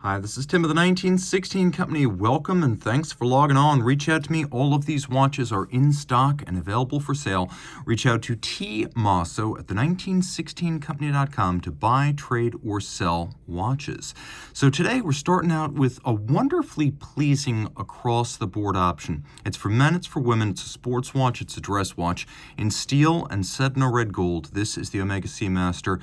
Hi, this is Tim of the 1916 Company. Welcome and thanks for logging on. Reach out to me. All of these watches are in stock and available for sale. Reach out to Team Mosso at the1916company.com to buy, trade, or sell watches. So today we're starting out with a wonderfully pleasing across-the-board option. It's for men, it's for women, it's a sports watch, it's a dress watch. In steel and Sedna red gold, this is the Omega Seamaster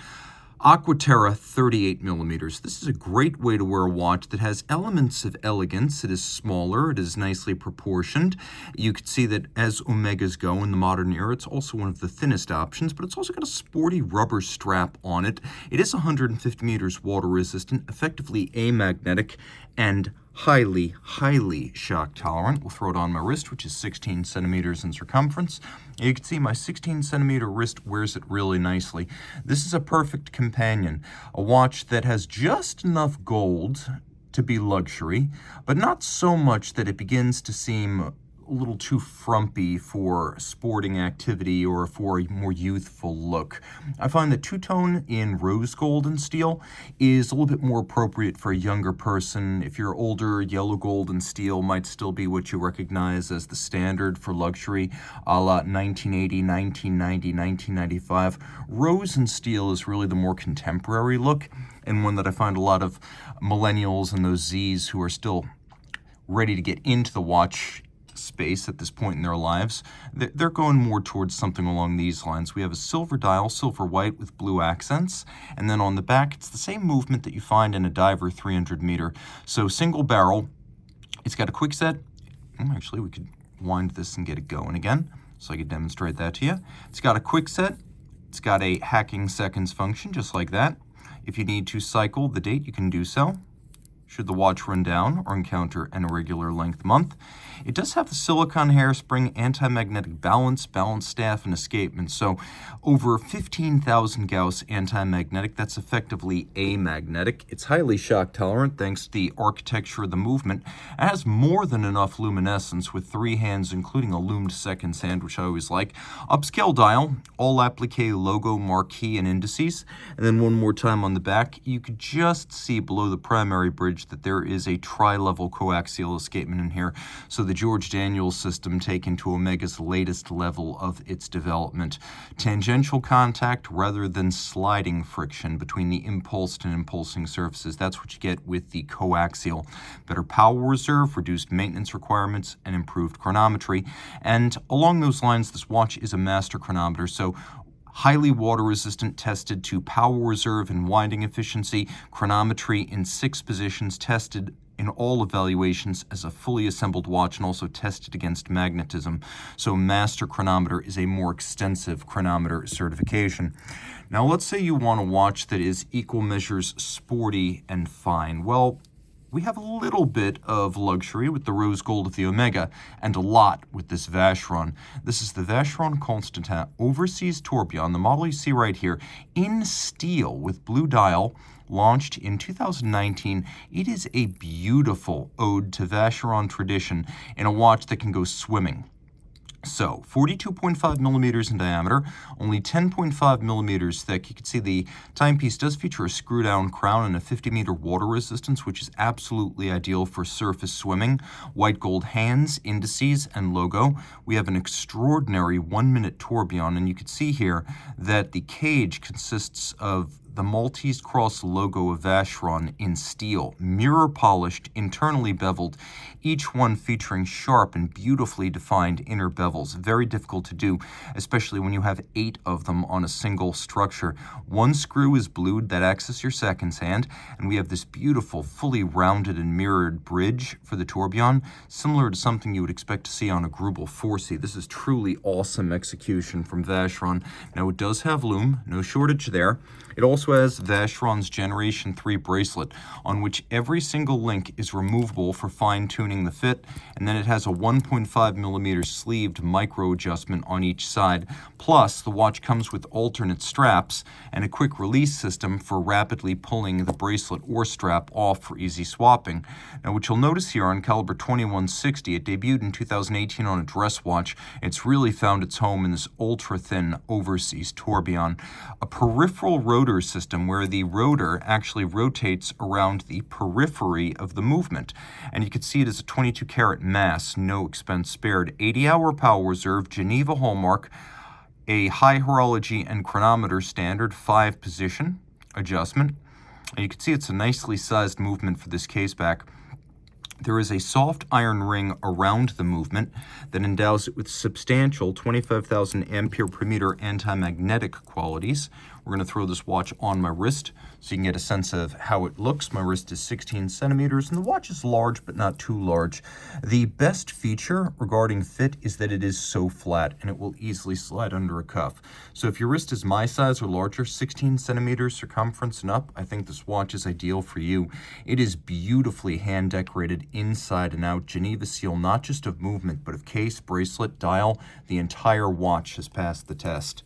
Aqua Terra 38 millimeters. This is a great way to wear a watch that has elements of elegance. It is smaller, it is nicely proportioned. You can see that as Omegas go in the modern era, it's also one of the thinnest options, but it's also got a sporty rubber strap on it. It is 150 meters water resistant, effectively amagnetic, and highly shock tolerant. We'll throw it on my wrist, which is 16 centimeters in circumference. You can see my 16 centimeter wrist wears it really nicely. This is a perfect companion, a watch that has just enough gold to be luxury, but not so much that it begins to seem a little too frumpy for sporting activity or for a more youthful look. I find that two-tone in rose gold and steel is a little bit more appropriate for a younger person. If you're older, yellow gold and steel might still be what you recognize as the standard for luxury, a la 1980, 1990, 1995. Rose and steel is really the more contemporary look, and one that I find a lot of millennials and those Zs who are still ready to get into the watch space at this point in their lives, they're going more towards something along these lines. We have a silver dial, silver white with blue accents, and then on the back it's the same movement that you find in a diver 300 meter. So single barrel, it's got a quick set. Actually, we could wind this and get it going again so I could demonstrate that to you. It's got a quick set, it's got a hacking seconds function just like that. If you need to cycle the date, you can do so should the watch run down or encounter an irregular length month. It does have the silicone hairspring, anti-magnetic balance staff, and escapement. So over 15,000 Gauss anti-magnetic, that's effectively amagnetic. It's highly shock tolerant thanks to the architecture of the movement. It has more than enough luminescence with 3 hands, including a loomed seconds hand, which I always like. Upscale dial, all applique logo, marquee, and indices. And then one more time on the back, you could just see below the primary bridge that there is a tri-level coaxial escapement in here. So the George Daniels system taken to Omega's latest level of its development. Tangential contact rather than sliding friction between the impulsed and impulsing surfaces. That's what you get with the coaxial. Better power reserve, reduced maintenance requirements, and improved chronometry. And along those lines, this watch is a master chronometer, so highly water resistant, tested to power reserve and winding efficiency, chronometry in 6 positions, tested in all evaluations as a fully assembled watch, and also tested against magnetism. So master chronometer is a more extensive chronometer certification. Now let's say you want a watch that is equal measures sporty and fine. Well, we have a little bit of luxury with the rose gold of the Omega, and a lot with this Vacheron. This is the Vashon Constant Overseas Tourbillon, the model you see right here, in steel with blue dial, launched in 2019. It is a beautiful ode to Vacheron tradition in a watch that can go swimming. So 42.5 millimeters in diameter, only 10.5 millimeters thick. You can see the timepiece does feature a screw-down crown and a 50-meter water resistance, which is absolutely ideal for surface swimming. White gold hands, indices, and logo. We have an extraordinary 1-minute tourbillon, and you can see here that the cage consists of the Maltese cross logo of Vacheron in steel, mirror polished, internally beveled, each one featuring sharp and beautifully defined inner bevels. Very difficult to do, especially when you have 8 of them on a single structure. One screw is blued, that acts as your seconds hand, and we have this beautiful, fully rounded and mirrored bridge for the tourbillon, similar to something you would expect to see on a Grubel 4C. This is truly awesome execution from Vacheron. Now it does have loom, no shortage there. It also has Vacheron's Generation 3 bracelet, on which every single link is removable for fine-tuning the fit, and then it has a 1.5 millimeter sleeved micro adjustment on each side. Plus, the watch comes with alternate straps and a quick release system for rapidly pulling the bracelet or strap off for easy swapping. Now, what you'll notice here on caliber 2160, it debuted in 2018 on a dress watch. It's really found its home in this ultra-thin overseas tourbillon. A peripheral rotor system system where the rotor actually rotates around the periphery of the movement. And you can see it as a 22 karat mass, no expense spared. 80-hour power reserve, Geneva hallmark, a high horology and chronometer standard, 5-position adjustment. And you can see it's a nicely sized movement for this case back. There is a soft iron ring around the movement that endows it with substantial 25,000 ampere per meter anti-magnetic qualities. We're going to throw this watch on my wrist so you can get a sense of how it looks. My wrist is 16 centimeters, and the watch is large, but not too large. The best feature regarding fit is that it is so flat, and it will easily slide under a cuff. So if your wrist is my size or larger, 16 centimeters circumference and up, I think this watch is ideal for you. It is beautifully hand-decorated inside and out. Geneva seal, not just of movement, but of case, bracelet, dial. The entire watch has passed the test.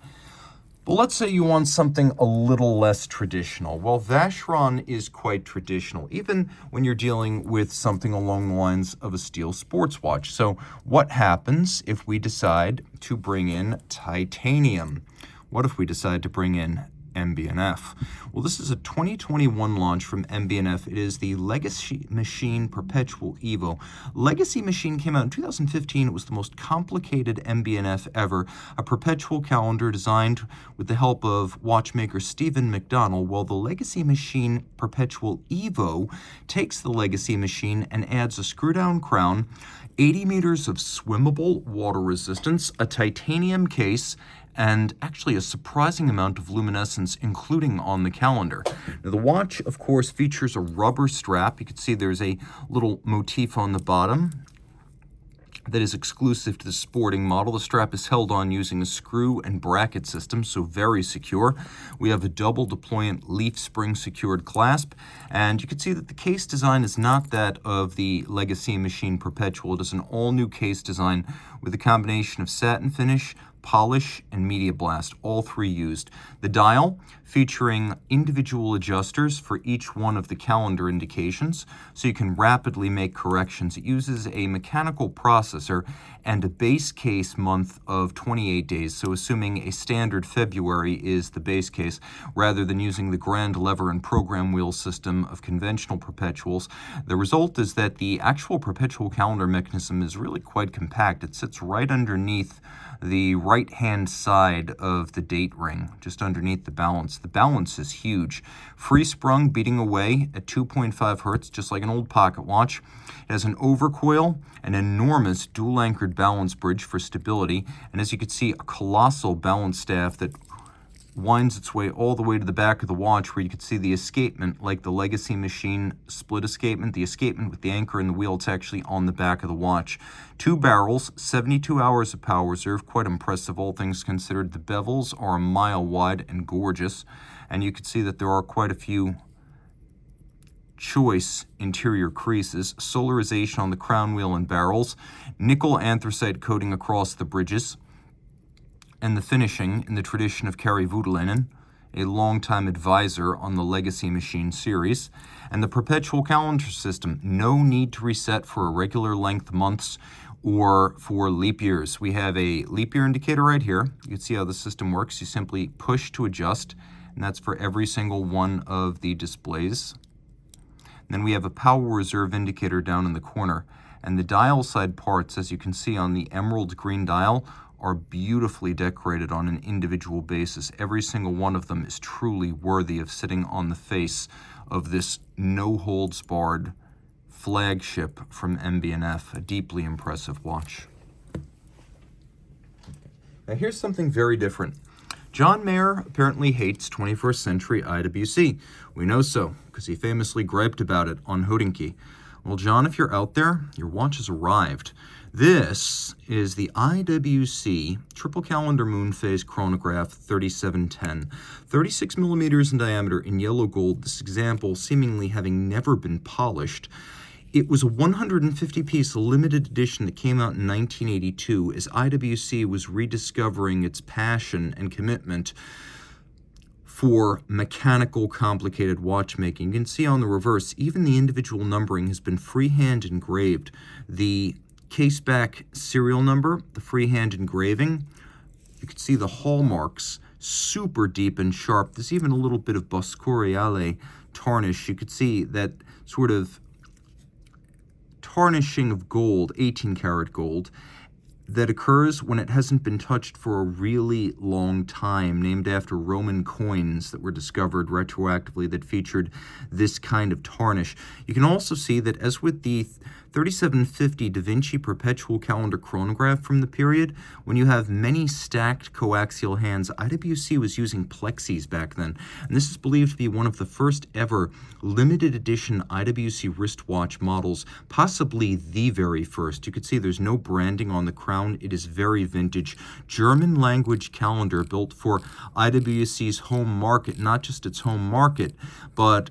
But let's say you want something a little less traditional. Well, Vacheron is quite traditional, even when you're dealing with something along the lines of a steel sports watch. So what happens if we decide to bring in titanium? What if we decide to bring in MB&F? Well, this is a 2021 launch from MB&F. It is the Legacy Machine Perpetual Evo. Legacy Machine came out in 2015. It was the most complicated MB&F ever, a perpetual calendar designed with the help of watchmaker Stephen McDonnell, while the Legacy Machine Perpetual Evo takes the Legacy Machine and adds a screw-down crown, 80 meters of swimmable water resistance, a titanium case, and actually a surprising amount of luminescence, including on the calendar. Now, the watch, of course, features a rubber strap. You can see there's a little motif on the bottom that is exclusive to the sporting model. The strap is held on using a screw and bracket system, so very secure. We have a double deployant leaf spring secured clasp, and you can see that the case design is not that of the Legacy Machine Perpetual. It is an all-new case design with a combination of satin finish, polish, and media blast, all three used. The dial featuring individual adjusters for each one of the calendar indications, so you can rapidly make corrections. It uses a mechanical processor and a base case month of 28 days, so assuming a standard February is the base case, rather than using the grand lever and program wheel system of conventional perpetuals. The result is that the actual perpetual calendar mechanism is really quite compact. It sits right underneath the right-hand side of the date ring, just underneath the balance. The balance is huge. Free sprung, beating away at 2.5 hertz, just like an old pocket watch. It has an overcoil, an enormous dual-anchored balance bridge for stability, and as you can see, a colossal balance staff that winds its way all the way to the back of the watch, where you can see the escapement, like the Legacy Machine split escapement, the escapement with the anchor and the wheel. It's actually on the back of the watch. 2 barrels, 72 hours of power reserve, quite impressive, all things considered. The bevels are a mile wide and gorgeous, and you can see that there are quite a few choice interior creases, solarization on the crown wheel and barrels, nickel anthracite coating across the bridges, and the finishing in the tradition of Kari Voutilainen, a longtime advisor on the Legacy Machine series, and the perpetual calendar system. No need to reset for irregular length months or for leap years. We have a leap year indicator right here. You can see how the system works. You simply push to adjust, and that's for every single one of the displays. And then we have a power reserve indicator down in the corner, and the dial side parts, as you can see on the emerald green dial, are beautifully decorated on an individual basis. Every single one of them is truly worthy of sitting on the face of this no-holds-barred flagship from MB&F, a deeply impressive watch. Now here's something very different. John Mayer apparently hates 21st century IWC. We know so, because he famously griped about it on Hodinkee. Well, John, if you're out there, your watch has arrived. This is the IWC Triple Calendar Moon Phase Chronograph 3710. 36 millimeters in diameter in yellow gold, this example seemingly having never been polished. It was a 150-piece limited edition that came out in 1982 as IWC was rediscovering its passion and commitment for mechanical, complicated watchmaking. You can see on the reverse, even the individual numbering has been freehand engraved. The caseback serial number, the freehand engraving, you can see the hallmarks super deep and sharp. There's even a little bit of Boscoriale tarnish. You could see that sort of tarnishing of gold, 18 karat gold, that occurs when it hasn't been touched for a really long time, named after Roman coins that were discovered retroactively that featured this kind of tarnish. You can also see that, as with the 3750 Da Vinci Perpetual Calendar Chronograph from the period, when you have many stacked coaxial hands, IWC was using plexis back then, and this is believed to be one of the first ever limited edition IWC wristwatch models, possibly the very first. You could see there's no branding on the crown. It is very vintage. German language calendar built for IWC's home market, not just its home market, but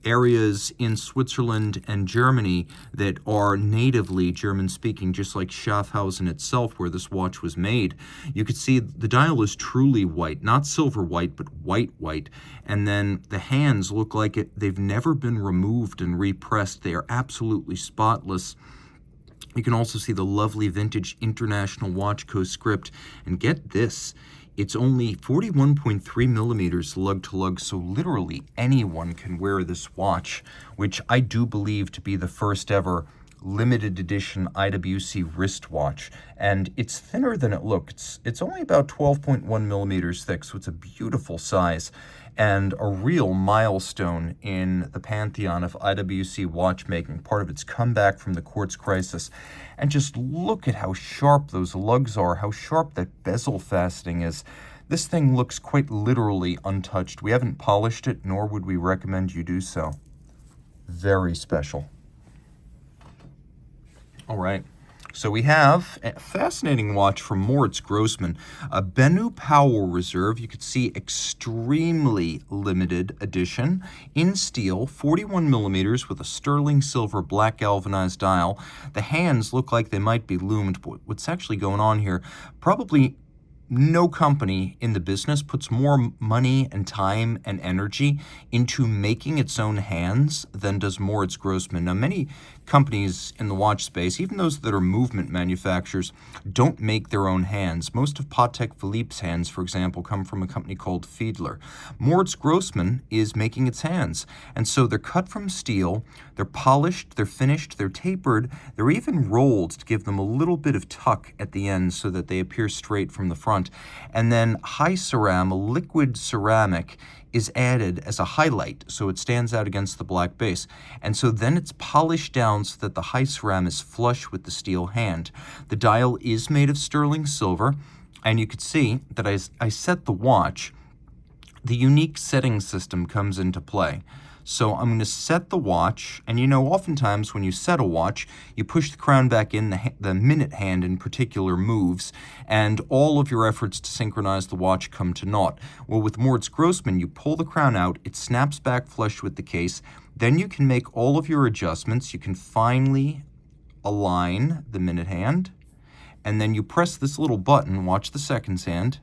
areas in Switzerland and Germany that are natively German-speaking, just like Schaffhausen itself, where this watch was made. You could see the dial is truly white, not silver white, but white, and then the hands look like they've never been removed and repressed. They are absolutely spotless. You can also see the lovely vintage International Watch Co. script, and get this, it's only 41.3 millimeters lug to lug, so literally anyone can wear this watch, which I do believe to be the first ever limited edition IWC wristwatch. And it's thinner than it looks. It's only about 12.1 millimeters thick, so it's a beautiful size and a real milestone in the pantheon of IWC watchmaking, part of its comeback from the quartz crisis. And just look at how sharp those lugs are, how sharp that bezel fastening is. This thing looks quite literally untouched. We haven't polished it, nor would we recommend you do so. Very special. All right. So we have a fascinating watch from Moritz Grossman, a Benu Power Reserve. You could see extremely limited edition in steel, 41 millimeters with a sterling silver black galvanized dial. The hands look like they might be loomed, but what's actually going on here? Probably no company in the business puts more money and time and energy into making its own hands than does Moritz Grossman. Now, many companies in the watch space, even those that are movement manufacturers, don't make their own hands. Most of Patek Philippe's hands, for example, come from a company called Fiedler. Moritz Grossman is making its hands, and so they're cut from steel, they're polished, they're finished, they're tapered, they're even rolled to give them a little bit of tuck at the end so that they appear straight from the front. And then high ceram, a liquid ceramic, is added as a highlight, so it stands out against the black base. And so then it's polished down so that the high ceram is flush with the steel hand. The dial is made of sterling silver, and you could see that I set the watch. The unique setting system comes into play. So I'm going to set the watch, and you know, oftentimes when you set a watch, you push the crown back in, the minute hand in particular moves, and all of your efforts to synchronize the watch come to naught. Well, with Moritz Grossman, you pull the crown out, it snaps back flush with the case, then you can make all of your adjustments, you can finally align the minute hand, and then you press this little button, watch the seconds hand,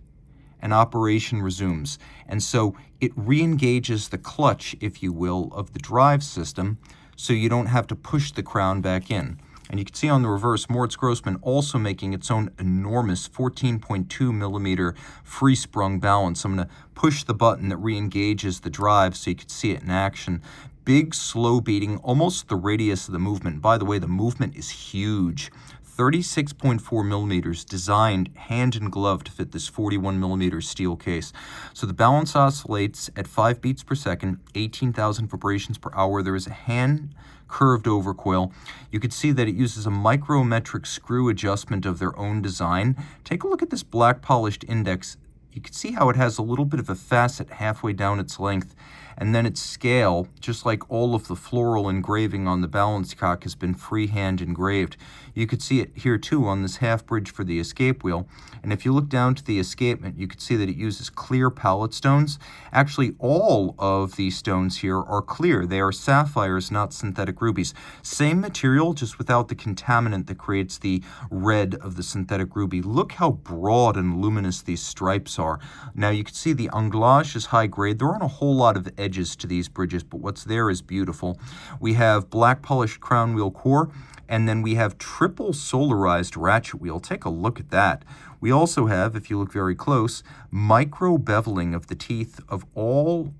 and operation resumes. And so it re-engages the clutch, if you will, of the drive system, so you don't have to push the crown back in. And you can see on the reverse, Moritz Grossman also making its own enormous 14.2 millimeter free-sprung balance. I'm going to push the button that re-engages the drive so you can see it in action. Big, slow beating, almost the radius of the movement. By the way, the movement is huge. 36.4 millimeters, designed hand in glove to fit this 41 millimeter steel case. So the balance oscillates at 5 beats per second, 18,000 vibrations per hour. There is a hand curved over coil. You can see that it uses a micrometric screw adjustment of their own design. Take a look at this black polished index. You can see how it has a little bit of a facet halfway down its length, and then its scale, just like all of the floral engraving on the balance cock, has been freehand engraved. You could see it here too on this half bridge for the escape wheel. And if you look down to the escapement, you can see that it uses clear palette stones. Actually, all of these stones here are clear. They are sapphires, not synthetic rubies. Same material, just without the contaminant that creates the red of the synthetic ruby. Look how broad and luminous these stripes are. Now you can see the anglage is high grade. There aren't a whole lot of edges edges to these bridges, but what's there is beautiful. We have black polished crown wheel core, and then we have triple solarized ratchet wheel. Take a look at that. We also have, if you look very close, micro beveling of the teeth of all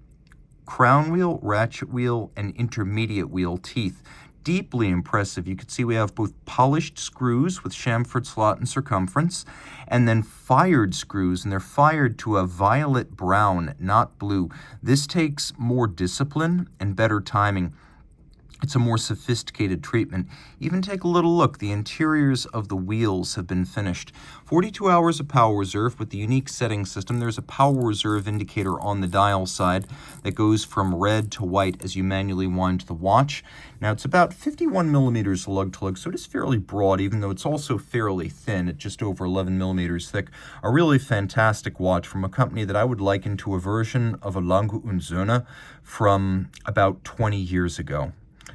crown wheel, ratchet wheel, and intermediate wheel teeth. Deeply impressive. You can see we have both polished screws with chamfered slot and circumference, and then fired screws, and they're fired to a violet brown, not blue. This takes more discipline and better timing. It's a more sophisticated treatment. Even take a little look. The interiors of the wheels have been finished. 42 hours of power reserve with the unique setting system. There's a power reserve indicator on the dial side that goes from red to white as you manually wind the watch. Now, it's about 51 millimeters lug to lug, so it is fairly broad, even though it's also fairly thin at just over 11 millimeters thick. A really fantastic watch from a company that I would liken to a version of a Lange and Zona from about 20 years ago.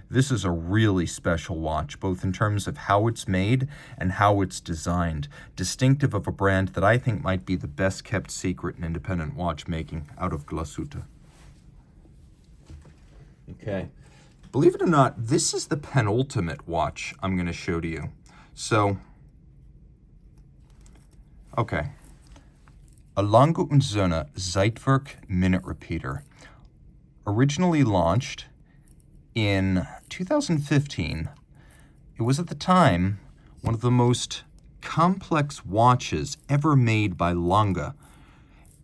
This is a really special watch, both in terms of how it's made and how it's designed, distinctive of a brand that I think might be the best kept secret in independent watchmaking out of Glashütte. Okay, believe it or not, this is the penultimate watch I'm going to show to you. So, okay, a Lange und Söhne Zeitwerk minute repeater, originally launched in 2015. It was at the time one of the most complex watches ever made by Lange.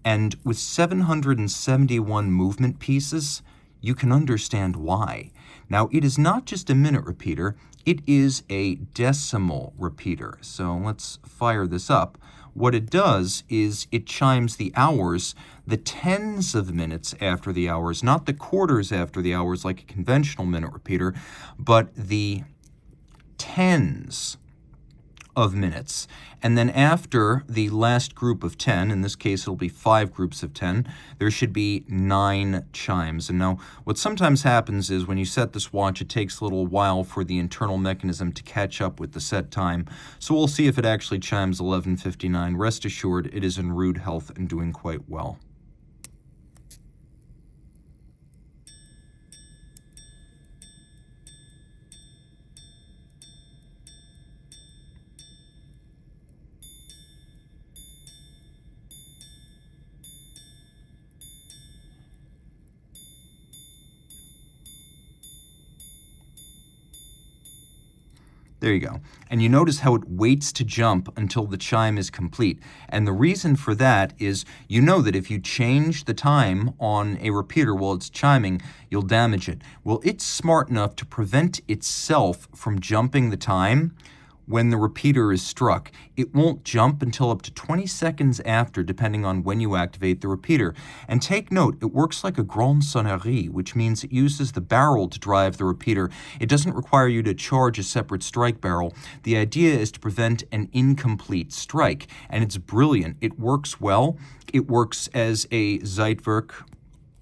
And with 771 movement pieces, you can understand why. Now, it is not just a minute repeater, it is a decimal repeater. So let's fire this up. What it does is it chimes the hours, the tens of minutes after the hours, not the quarters after the hours like a conventional minute repeater, but the tens of minutes. And then after the last group of 10, in this case it'll be 5 groups of 10, there should be 9 chimes. And now what sometimes happens is when you set this watch, it takes a little while for the internal mechanism to catch up with the set time. So we'll see if it actually chimes 11:59. Rest assured, it is in rude health and doing quite well. There you go. And you notice how it waits to jump until the chime is complete. And the reason for that is you know that if you change the time on a repeater while it's chiming, you'll damage it. Well, it's smart enough to prevent itself from jumping the time when the repeater is struck. It won't jump until up to 20 seconds after, depending on when you activate the repeater. And take note, it works like a grande sonnerie, which means it uses the barrel to drive the repeater. It doesn't require you to charge a separate strike barrel. The idea is to prevent an incomplete strike, and it's brilliant. It works well. It works as a Zeitwerk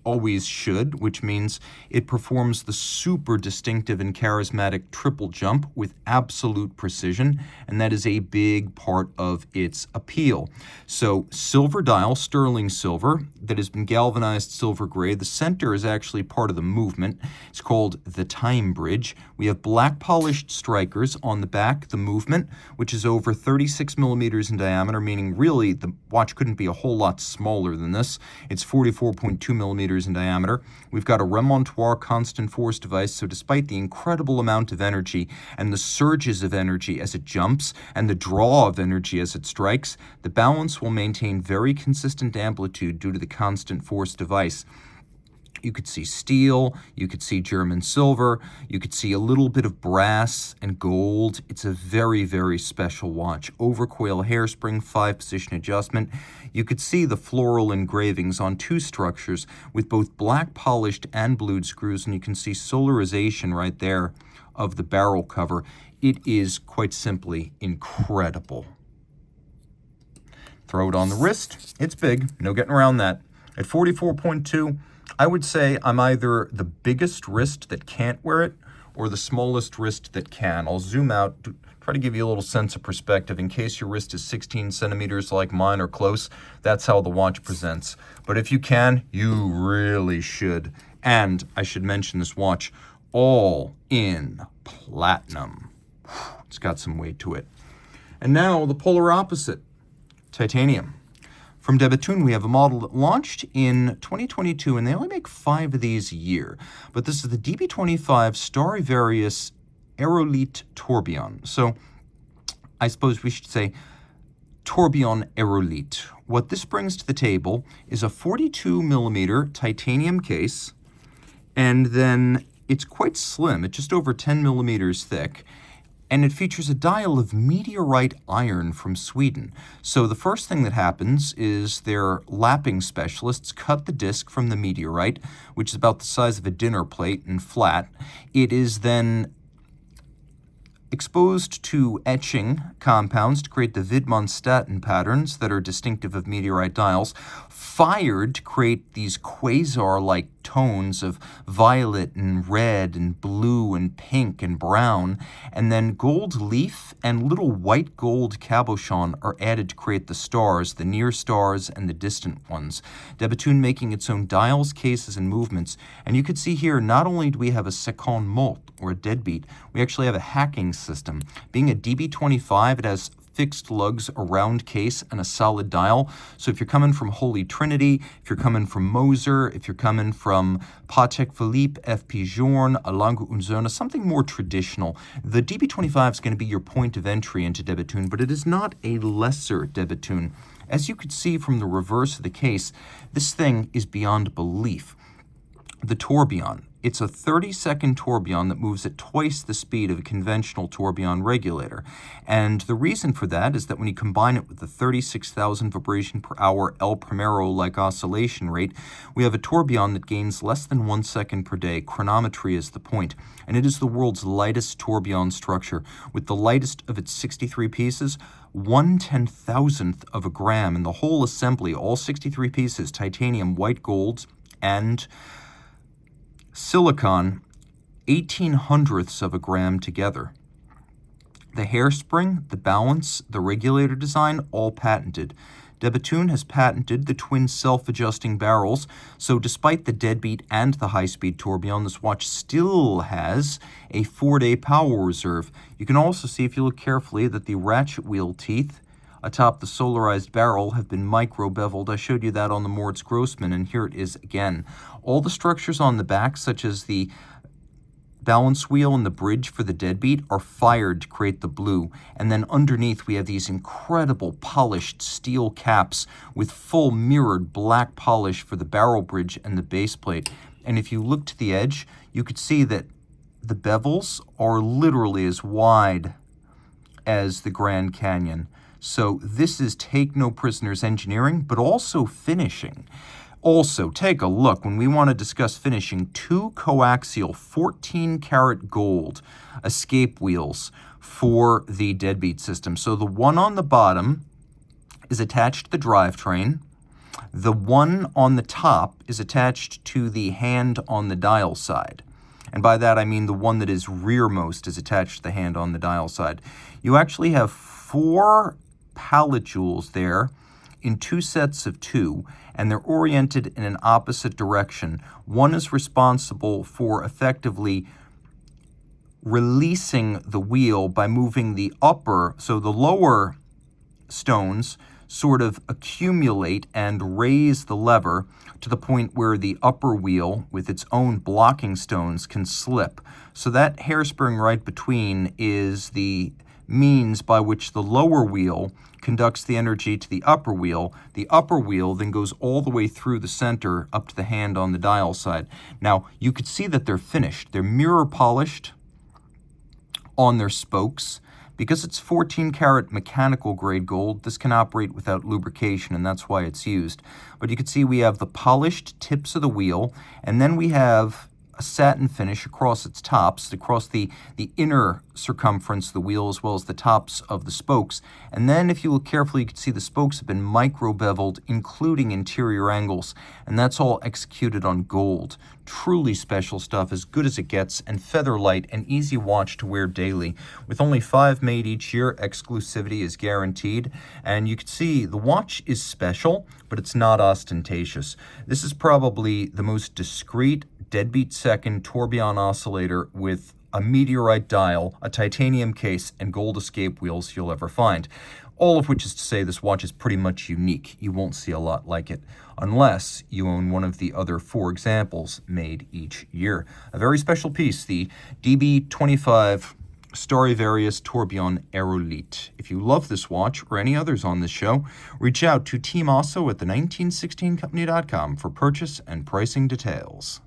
always should, which means it performs the super distinctive and charismatic triple jump with absolute precision, and that is a big part of its appeal. So silver dial, sterling silver, that has been galvanized silver gray. The center is actually part of the movement. It's called the time bridge. We have black polished strikers on the back, the movement, which is over 36 millimeters in diameter, meaning really the watch couldn't be a whole lot smaller than this. It's 44.2 millimeters in diameter. We've got a remontoire constant force device, so despite the incredible amount of energy and the surges of energy as it jumps and the draw of energy as it strikes, the balance will maintain very consistent amplitude due to the constant force device. You could see steel, you could see German silver, you could see a little bit of brass and gold. It's a very, very special watch. Overcoil hairspring, 5-position adjustment. You could see the floral engravings on 2 structures with both black polished and blued screws, and you can see solarization right there of the barrel cover. It is quite simply incredible. Throw it on the wrist. It's big, no getting around that. At 44.2, I would say I'm either the biggest wrist that can't wear it or the smallest wrist that can. I'll zoom out, try to give you a little sense of perspective. In case your wrist is 16 centimeters like mine or close, that's how the watch presents. But if you can, you really should And I should mention this watch all in platinum. It's got some weight to it. And now the polar opposite, titanium. From Bethune, we have a model that launched in 2022, and they only make 5 of these a year. But this is the DB25 Starry Varius Aérolite Tourbillon. So I suppose we should say Tourbillon Aérolite. What this brings to the table is a 42 millimeter titanium case, and then it's quite slim. It's just over 10 millimeters thick. And it features a dial of meteorite iron from Sweden. So the first thing that happens is their lapping specialists cut the disc from the meteorite, which is about the size of a dinner plate and flat. It is then exposed to etching compounds to create the Widmanstätten patterns that are distinctive of meteorite dials, fired to create these quasar-like tones of violet and red and blue and pink and brown, and then gold leaf and little white gold cabochon are added to create the stars, the near stars and the distant ones. Bethune making its own dials, cases, and movements. And you can see here, not only do we have a seconde mort, or a deadbeat, we actually have a hacking system. Being a DB25, it has fixed lugs, a round case, and a solid dial. So if you're coming from Holy Trinity, if you're coming from Moser, if you're coming from Patek Philippe, FP Journe, a Lange und Zona, something more traditional, the DB25 is going to be your point of entry into Bethune, but it is not a lesser Bethune. As you could see from the reverse of the case, this thing is beyond belief. The tourbillon. It's a 30-second tourbillon that moves at twice the speed of a conventional tourbillon regulator. And the reason for that is that when you combine it with the 36,000 vibration per hour El Primero-like oscillation rate, we have a tourbillon that gains less than 1 second per day. Chronometry is the point. And it is the world's lightest tourbillon structure, with the lightest of its 63 pieces, 1/10,000th of a gram. And the whole assembly, all 63 pieces, titanium, white gold, and silicon, 1/1800ths of a gram together. The hairspring, the balance, the regulator design, all patented. Bethune has patented the twin self-adjusting barrels, so despite the deadbeat and the high-speed tourbillon, this watch still has a 4-day power reserve. You can also see, if you look carefully, that the ratchet wheel teeth atop the solarized barrel have been micro-beveled. I showed you that on the Moritz Grossman, and here it is again. All the structures on the back, such as the balance wheel and the bridge for the deadbeat, are fired to create the blue. And then underneath we have these incredible polished steel caps with full mirrored black polish for the barrel bridge and the base plate. And if you look to the edge, you could see that the bevels are literally as wide as the Grand Canyon. So this is take no prisoners engineering, but also finishing. Also, take a look, when we want to discuss finishing, 2 coaxial 14-karat gold escape wheels for the deadbeat system. So the one on the bottom is attached to the drivetrain. The one on the top is attached to the hand on the dial side. And by that I mean the one that is rearmost is attached to the hand on the dial side. You actually have 4 pallet jewels there in 2 sets of 2, and they're oriented in an opposite direction. One is responsible for effectively releasing the wheel by moving the upper, so the lower stones sort of accumulate and raise the lever to the point where the upper wheel with its own blocking stones can slip. So that hairspring right between is the means by which the lower wheel conducts the energy to the upper wheel. The upper wheel then goes all the way through the center up to the hand on the dial side. Now, you could see that they're finished. They're mirror polished on their spokes. Because it's 14-karat mechanical grade gold, this can operate without lubrication, and that's why it's used. But you can see we have the polished tips of the wheel, and then we have a satin finish across its tops, across the inner circumference of the wheel, as well as the tops of the spokes. And then if you look carefully, you can see the spokes have been micro-beveled, including interior angles, and that's all executed on gold. Truly special stuff, as good as it gets, and feather light, and easy watch to wear daily. With only 5 made each year, exclusivity is guaranteed. And you can see the watch is special, but it's not ostentatious. This is probably the most discreet, deadbeat second tourbillon oscillator with a meteorite dial, a titanium case, and gold escape wheels you'll ever find. All of which is to say this watch is pretty much unique. You won't see a lot like it unless you own one of the other 4 examples made each year. A very special piece, the DB25 Starry Varius Tourbillon Aérolite. If you love this watch or any others on this show, reach out to Team Mosso at the 1916company.com for purchase and pricing details.